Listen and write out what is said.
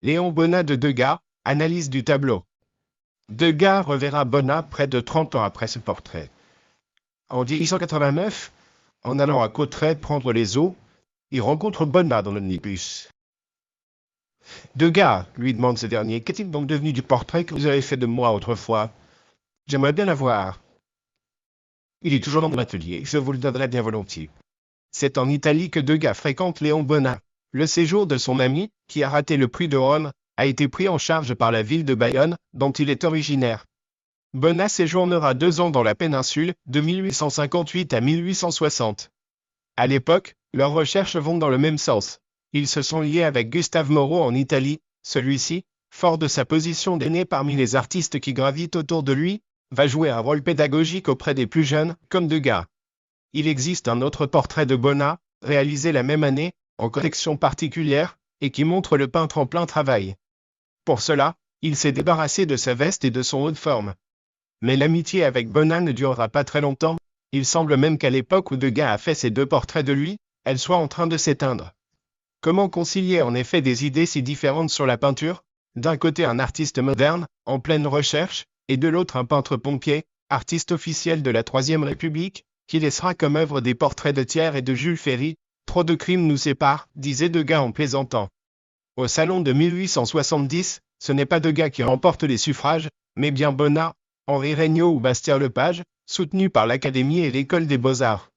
Léon Bonnat de Degas, analyse du tableau. Degas reverra Bonnat près de 30 ans après ce portrait. En 1889, en allant à Cauterets prendre les eaux, il rencontre Bonnat dans l'omnibus. Degas, lui demande ce dernier, qu'est-il donc devenu du portrait que vous avez fait de moi autrefois? J'aimerais bien l'avoir. Il est toujours dans mon atelier, je vous le donnerai bien volontiers. C'est en Italie que Degas fréquente Léon Bonnat. Le séjour de son ami, qui a raté le prix de Rome, a été pris en charge par la ville de Bayonne, dont il est originaire. Bonnat séjournera 2 ans dans la péninsule, de 1858 à 1860. À l'époque, leurs recherches vont dans le même sens. Ils se sont liés avec Gustave Moreau en Italie. Celui-ci, fort de sa position d'aîné parmi les artistes qui gravitent autour de lui, va jouer un rôle pédagogique auprès des plus jeunes, comme Degas. Il existe un autre portrait de Bonnat, réalisé la même année, en collection particulière, et qui montre le peintre en plein travail. Pour cela, il s'est débarrassé de sa veste et de son haut de forme. Mais l'amitié avec Bonnat ne durera pas très longtemps. Il semble même qu'à l'époque où Degas a fait ces 2 portraits de lui, elle soit en train de s'éteindre. Comment concilier en effet des idées si différentes sur la peinture? D'un côté un artiste moderne, en pleine recherche, et de l'autre un peintre pompier, artiste officiel de la Troisième République, qui laissera comme œuvre des portraits de Thiers et de Jules Ferry. Trop de crimes nous séparent, disait Degas en plaisantant. Au salon de 1870, ce n'est pas Degas qui remporte les suffrages, mais bien Bonnat, Henri Regnault ou Bastien Lepage, soutenus par l'Académie et l'École des Beaux-Arts.